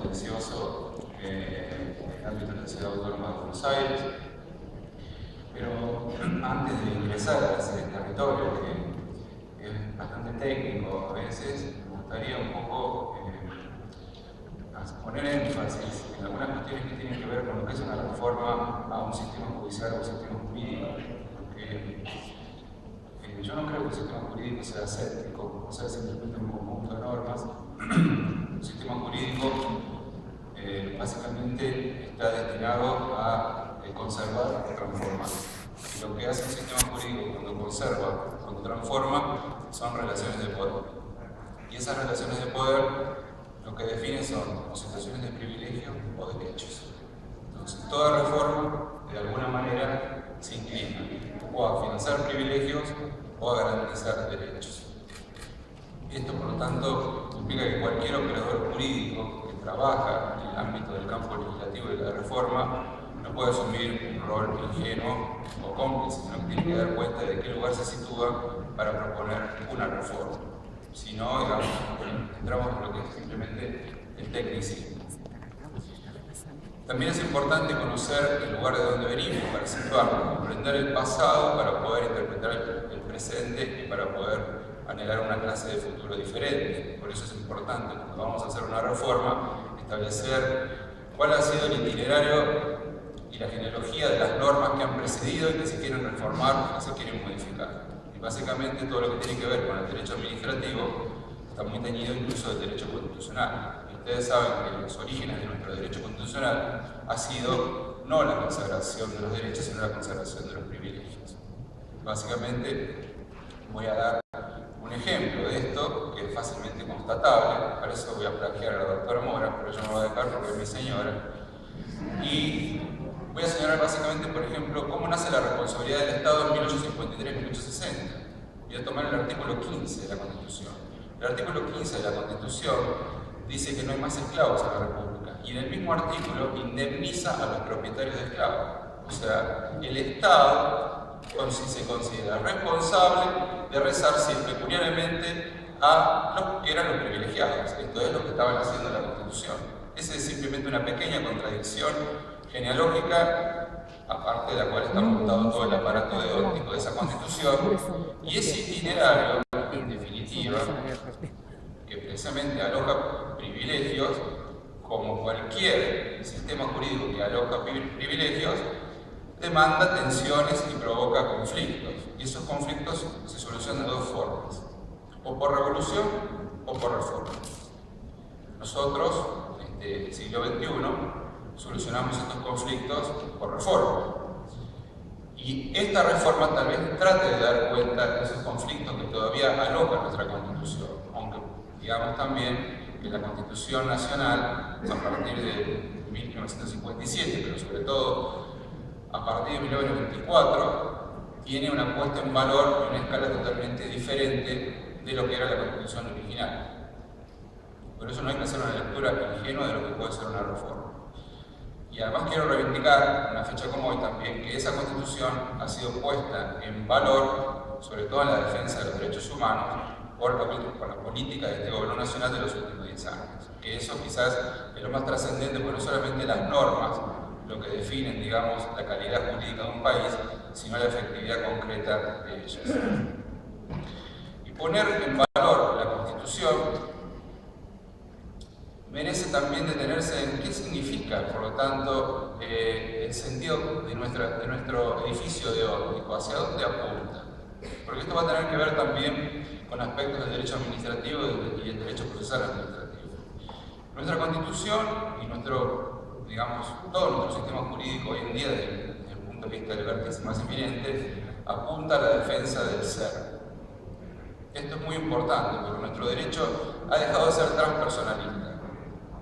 contencioso en el ámbito de la Ciudad Autónoma de Buenos Aires. Pero antes de ingresar a ese territorio, que es bastante técnico a veces, me gustaría un poco poner énfasis en algunas cuestiones que tienen que ver con lo que es una reforma a un sistema judicial o un sistema jurídico. Porque yo no creo que el sistema jurídico sea aséptico, o sea, simplemente un conjunto de normas. Un sistema jurídico básicamente está destinado a conservar o transformar. Y lo que hace un sistema jurídico cuando conserva, cuando transforma, son relaciones de poder. Y esas relaciones de poder lo que definen son o situaciones de privilegio o derechos. Entonces, toda reforma, de alguna manera, se inclina o a financiar privilegios o a garantizar derechos. Esto, por lo tanto, implica que cualquier operador jurídico que trabaja en el ámbito del campo legislativo y de la reforma no puede asumir un rol ingenuo o cómplice, sino que tiene que dar cuenta de qué lugar se sitúa para proponer una reforma. Si no, digamos, entramos en lo que es simplemente el tecnicismo. También es importante conocer el lugar de donde venimos para situarnos, comprender el pasado para poder interpretar el presente y para poder anhelar una clase de futuro diferente. Por eso es importante, cuando vamos a hacer una reforma, establecer cuál ha sido el itinerario y la genealogía de las normas que han precedido y que se quieren reformar o se quieren modificar. Y básicamente todo lo que tiene que ver con el derecho administrativo está muy teñido incluso del derecho constitucional. Y ustedes saben que los orígenes de nuestro derecho constitucional ha sido no la consagración de los derechos, sino la consagración de los privilegios. Básicamente voy a dar un ejemplo de esto que es fácilmente constatable. Para eso voy a plagiar a la doctora Mora, pero yo no lo voy a dejar porque es mi señora. Y voy a señalar básicamente, por ejemplo, cómo nace la responsabilidad del Estado en 1853-1860. Voy a tomar el artículo 15 de la Constitución. El artículo 15 de la Constitución dice que no hay más esclavos en la República. Y en el mismo artículo indemniza a los propietarios de esclavos. O sea, el Estado se considera responsable de resarcir pecuniariamente a los que eran los privilegiados. Esto es lo que estaba haciendo la Constitución. Esa es simplemente una pequeña contradicción genealógica, aparte de la cual está montado todo el aparato deóntico de esa Constitución, y ese itinerario, en definitiva, que precisamente aloja privilegios, como cualquier sistema jurídico que aloja privilegios, demanda tensiones y provoca conflictos. Y esos conflictos se solucionan de dos formas, o por revolución o por reforma. Nosotros, en este siglo XXI, solucionamos estos conflictos por reforma. Y esta reforma tal vez trate de dar cuenta de esos conflictos que todavía alojan nuestra Constitución, aunque digamos también que la Constitución Nacional, a partir de 1957, pero sobre todo a partir de 1924, tiene una puesta en valor y una escala totalmente diferente de lo que era la Constitución original. Por eso no hay que hacer una lectura ingenua de lo que puede ser una reforma. Y además quiero reivindicar, en una fecha como hoy también, que esa Constitución ha sido puesta en valor, sobre todo en la defensa de los derechos humanos, por la política de este gobierno nacional de los últimos 10 años. Que eso quizás es lo más trascendente, porque no solamente las normas lo que definen, digamos, la calidad jurídica de un país, sino la efectividad concreta de ellas. Y poner en valor la Constitución merece también detenerse en qué significa, por lo tanto, el sentido de nuestro edificio deóntico, hacia dónde apunta. Porque esto va a tener que ver también con aspectos del derecho administrativo y del derecho procesal administrativo. Nuestra Constitución y todo nuestro sistema jurídico hoy en día, desde el punto de vista del vértice más eminente, apunta a la defensa del ser. Esto es muy importante porque nuestro derecho ha dejado de ser transpersonalista.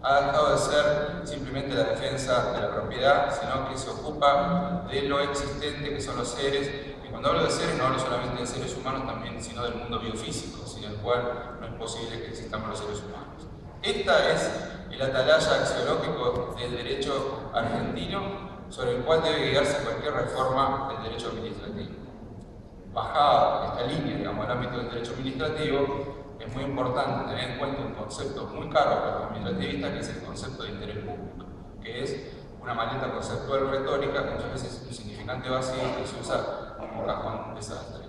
Ha dejado de ser simplemente la defensa de la propiedad, sino que se ocupa de lo existente que son los seres. Y cuando hablo de seres, no hablo solamente de seres humanos también, sino del mundo biofísico, sin el cual no es posible que existamos los seres humanos. Esta es el atalaya axiológico del derecho argentino, sobre el cual debe guiarse cualquier reforma del derecho administrativo. Bajada esta línea, digamos, al ámbito del derecho administrativo, es muy importante tener en cuenta un concepto muy caro para los administrativistas, que es el concepto de interés público, que es una maleta conceptual retórica, muchas veces un significante vacío que se usa como cajón desastre.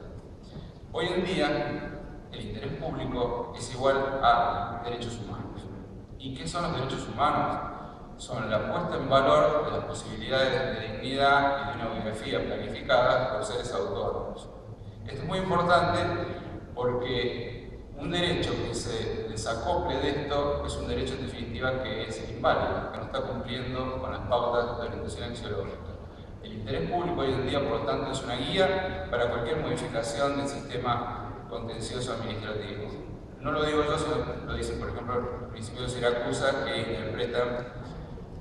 Hoy en día, el interés público es igual a derechos humanos. ¿Y qué son los derechos humanos? Son la puesta en valor de las posibilidades de dignidad y de una biografía planificada por seres autónomos. Esto es muy importante porque un derecho que se desacople de esto es un derecho en definitiva que es inválido, que no está cumpliendo con las pautas de orientación axiológica. El interés público hoy en día, por lo tanto, es una guía para cualquier modificación del sistema contencioso administrativo. No lo digo yo, sino lo dicen, por ejemplo, el principio de Siracusa, que interpretan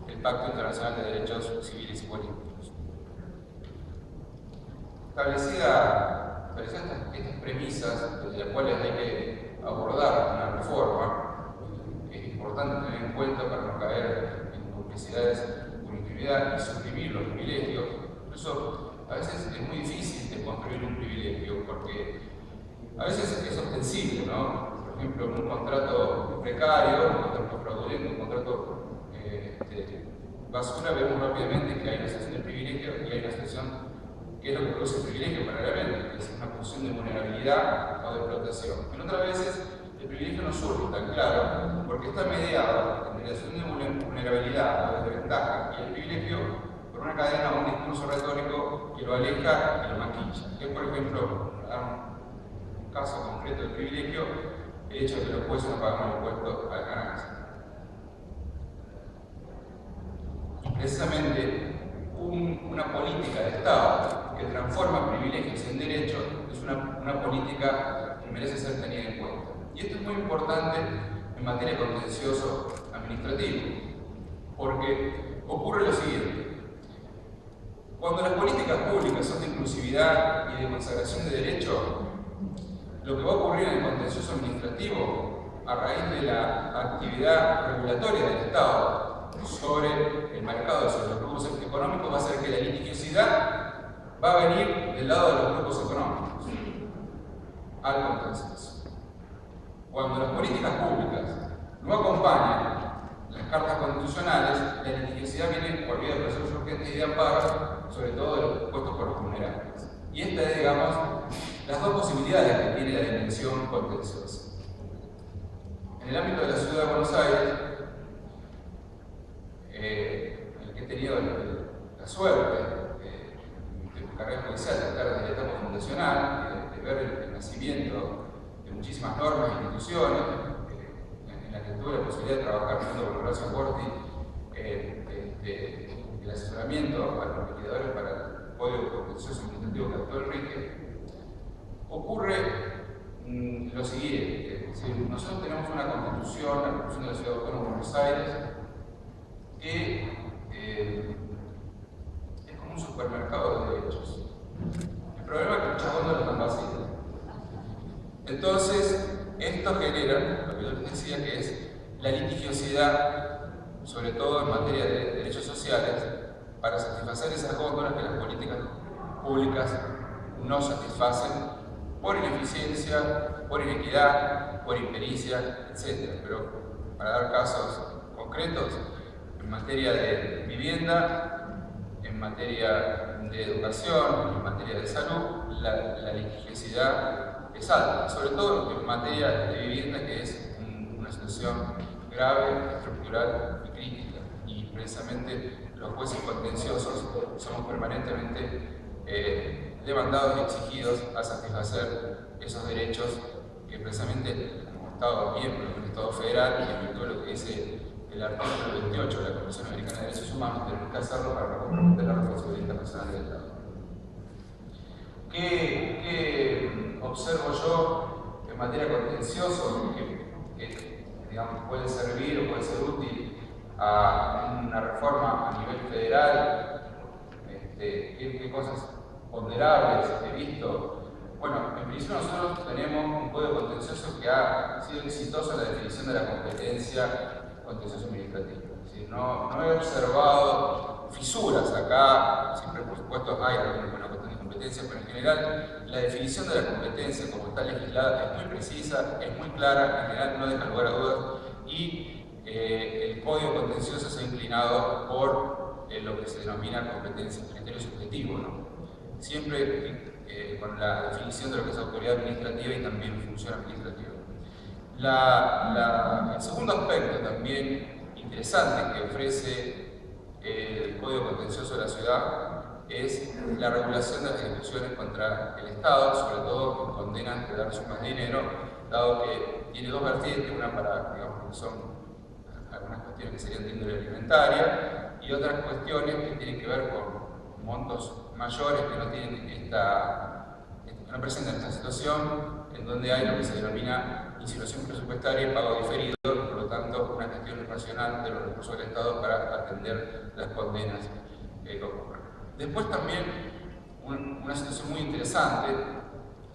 el Pacto Internacional de Derechos Civiles y Políticos. Establecidas estas premisas, desde las cuales hay que abordar una reforma, que es importante tener en cuenta para no caer en complicidades con impunidad y suprimir los privilegios. Incluso a veces es muy difícil de construir un privilegio, porque a veces es ostensible, ¿no? Por ejemplo, en un contrato precario, un contrato fraudulento, un contrato basura, vemos rápidamente que hay una situación de privilegio y hay una situación que es lo que produce el privilegio paralelamente, que es una posición de vulnerabilidad o de explotación. En otras veces, el privilegio no surge tan claro porque está mediado entre la situación de vulnerabilidad o de desventaja y el privilegio por una cadena o un discurso retórico que lo aleja y lo maquilla. Que es, por ejemplo, para dar un caso concreto del privilegio, el hecho de que los jueces no pagan impuestos a la ganancia. Precisamente una política de Estado que transforma privilegios en derechos es una política que merece ser tenida en cuenta. Y esto es muy importante en materia de contencioso administrativo, porque ocurre lo siguiente. Cuando las políticas públicas son de inclusividad y de consagración de derechos, lo que va a ocurrir en el contencioso administrativo, a raíz de la actividad regulatoria del Estado sobre el mercado, sobre los grupos económicos, va a ser que la litigiosidad va a venir del lado de los grupos económicos al contencioso. Cuando las políticas públicas no acompañan las cartas constitucionales, la litigiosidad viene por vía de procesos urgentes y de amparo, sobre todo de los puestos por los vulnerables. Y esta es, digamos, las dos posibilidades que tiene la dimensión contenciosa. En el ámbito de la Ciudad de Buenos Aires, el que he tenido la suerte de mi carrera judicial, de estar desde la etapa fundacional, de ver el nacimiento de muchísimas normas e instituciones, en la que tuve la posibilidad de trabajar junto con Horacio Corti, el asesoramiento a los liquidadores para el Código Contencioso Administrativo que actuó Enrique, ocurre lo siguiente. Es decir, nosotros tenemos una constitución, la Constitución de la Ciudad Autónoma de Buenos Aires, que es como un supermercado de derechos. El problema es que muchas góndolas están vacías. Entonces, esto genera, lo que yo les decía, que es la litigiosidad, sobre todo en materia de derechos sociales, para satisfacer esas góndolas que las políticas públicas no satisfacen por ineficiencia, por inequidad, por impericia, etc. Pero para dar casos concretos, en materia de vivienda, en materia de educación, en materia de salud, la litigiosidad es alta, sobre todo en materia de vivienda, que es una situación grave, estructural y crítica. Y precisamente los jueces contenciosos somos permanentemente demandados y exigidos a satisfacer esos derechos que precisamente como Estado miembro del Estado federal y en virtud de lo que dice el artículo 28 de la Convención Americana de Derechos Humanos, tenemos que hacerlo para no comprometer la responsabilidad internacional del Estado. ¿Qué observo yo en materia contencioso que digamos, puede servir o puede ser útil a una reforma a nivel federal? ¿Qué cosas ponderables he visto? Bueno, en principio nosotros tenemos un código contencioso que ha sido exitoso en la definición de la competencia contencioso administrativo. Es decir, no he observado fisuras acá, siempre por supuesto hay una cuestión de competencia competencia, pero en general la definición de la competencia como está legislada es muy precisa, es muy clara, en general no deja lugar a dudas, y el Código Contencioso se ha inclinado por lo que se denomina competencia, criterio subjetivo, ¿no? Siempre con la definición de lo que es autoridad administrativa y también función administrativa. El segundo aspecto también interesante que ofrece el Código Contencioso de la Ciudad es la regulación de las ejecuciones contra el Estado, sobre todo en condenas de dar sumas de dinero, dado que tiene dos vertientes, una para, digamos, que son algunas cuestiones que serían de índole alimentaria y otras cuestiones que tienen que ver con montos mayores que no presentan esta situación, en donde hay lo que se denomina insinuación presupuestaria y pago diferido, por lo tanto una gestión racional de los recursos del Estado para atender las condenas que ocurren. Después también una situación muy interesante,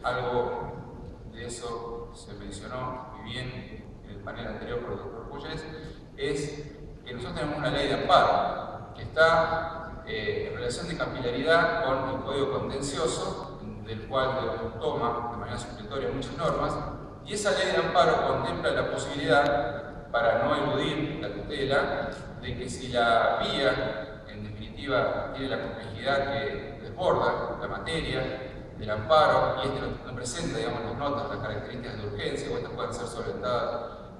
algo de eso se mencionó muy bien en el panel anterior por el doctor Puyes, es que nosotros tenemos una ley de amparo que está en relación de capilaridad con el Código Contencioso, del cual toma de manera supletoria muchas normas, y esa ley de amparo contempla la posibilidad, para no eludir la tutela, de que si la vía, en definitiva, tiene la complejidad que desborda la materia del amparo, y no presenta, digamos, las notas, las características de urgencia, o estas pueden ser solventadas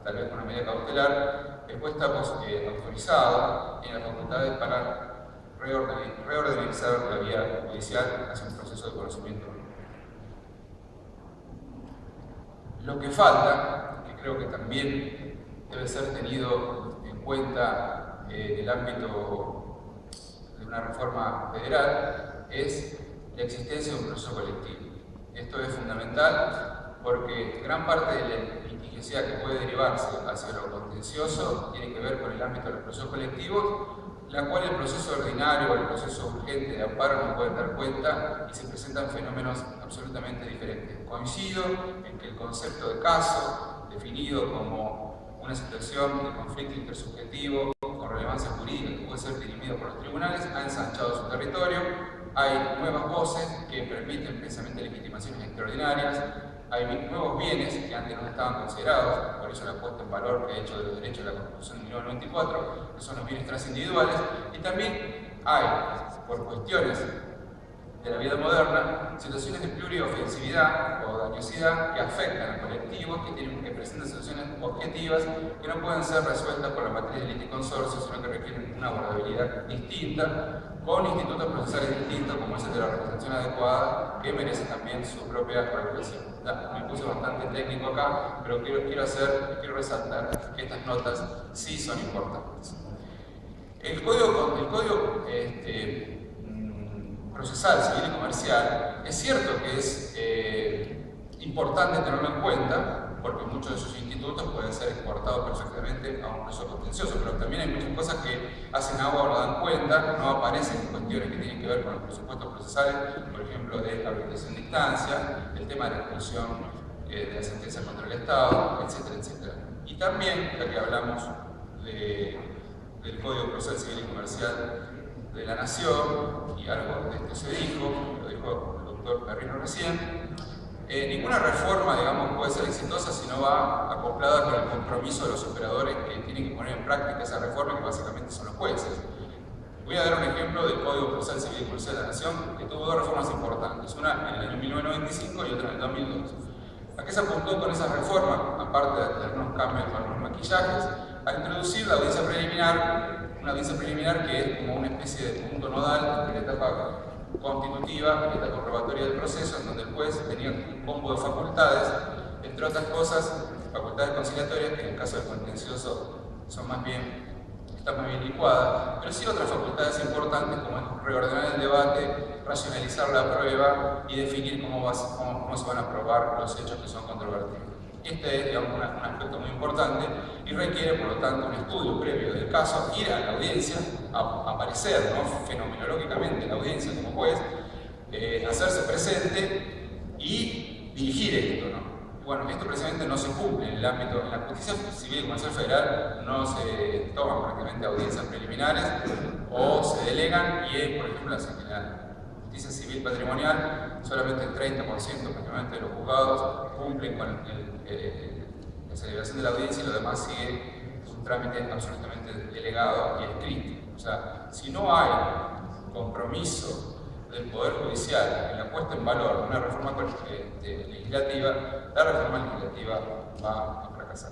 tal vez con una medida cautelar, después estamos autorizados en las facultades para reorganizar la vía judicial hacia un proceso de conocimiento. Lo que falta, que creo que también debe ser tenido en cuenta en el ámbito de una reforma federal, es la existencia de un proceso colectivo. Esto es fundamental porque gran parte de la litigiosidad que puede derivarse hacia lo contencioso tiene que ver con el ámbito de los procesos colectivos, la cual el proceso ordinario o el proceso urgente de amparo no pueden dar cuenta y se presentan fenómenos absolutamente diferentes. Coincido en que el concepto de caso, definido como una situación de conflicto intersubjetivo con relevancia jurídica que puede ser dirimido por los tribunales, ha ensanchado su territorio. Hay nuevas voces que permiten precisamente legitimaciones extraordinarias, hay nuevos bienes que antes no estaban considerados, por eso la puesta en valor que ha hecho de los derechos de la Constitución de 1994, que son los bienes transindividuales, y también hay, por cuestiones de la vida moderna, situaciones de pluriofensividad o dañosidad que afectan a colectivos que presentan situaciones objetivas que no pueden ser resueltas por la materia de liticonsorcio, sino que requieren una abordabilidad distinta, con institutos procesales distintos, como es el de la representación adecuada, que merece también su propia regulación. Me puse bastante técnico acá, pero quiero resaltar que estas notas sí son importantes. El código procesal, civil y comercial, es cierto que es importante tenerlo en cuenta, porque muchos de sus institutos pueden ser exportados perfectamente a un proceso contencioso, pero también hay muchas cosas que hacen agua o no dan cuenta, no aparecen cuestiones que tienen que ver con los presupuestos procesales, por ejemplo, de habilitación de instancia, el tema de la expulsión de la sentencia contra el Estado, etcétera, etcétera. Y también, ya que hablamos del Código Procesal Civil y Comercial de la Nación, y algo de esto se dijo, lo dijo el doctor Perrino recién, ninguna reforma, digamos, puede ser exitosa si no va acoplada con el compromiso de los operadores que tienen que poner en práctica esa reforma, que básicamente son los jueces. Voy a dar un ejemplo del Código Procesal Civil y Comercial de la Nación, que tuvo dos reformas importantes, una en el año 1995 y otra en el 2002. ¿A qué se apuntó con esa reforma? Aparte de algunos cambios, algunos maquillajes, a introducir la audiencia preliminar, una audiencia preliminar que es como una especie de punto nodal entre la etapa constitutiva y la etapa probatoria del proceso, en donde el juez tenía un combo de facultades, entre otras cosas, facultades conciliatorias, que en el caso del contencioso están más bien licuadas, pero sí otras facultades importantes como es reordenar el debate, racionalizar la prueba y definir cómo se van a probar los hechos que son controvertidos. Este es, digamos, un aspecto muy importante y requiere, por lo tanto, un estudio previo del caso, ir a la audiencia, a aparecer, ¿no?, fenomenológicamente en la audiencia como juez, hacerse presente y dirigir esto, ¿no? Y bueno, esto precisamente no se cumple en el ámbito, en la justicia civil y comercial federal no se toman prácticamente audiencias preliminares o se delegan y, por ejemplo, la justicia civil patrimonial, solamente el 30% prácticamente de los juzgados cumplen con la celebración de la audiencia y lo demás sigue un trámite absolutamente delegado y escrito. O sea, si no hay compromiso del Poder Judicial en la puesta en valor de una reforma legislativa, la reforma legislativa va a fracasar.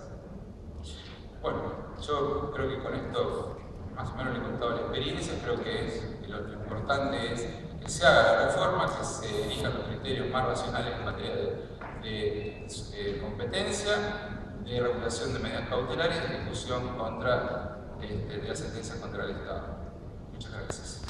Bueno, yo creo que con esto más o menos le he contado la experiencia. Creo que lo importante es que se haga la reforma, que se elijan los criterios más racionales en materia de competencia, de regulación de medidas cautelares y de ejecución de la sentencia contra el Estado. Muchas gracias.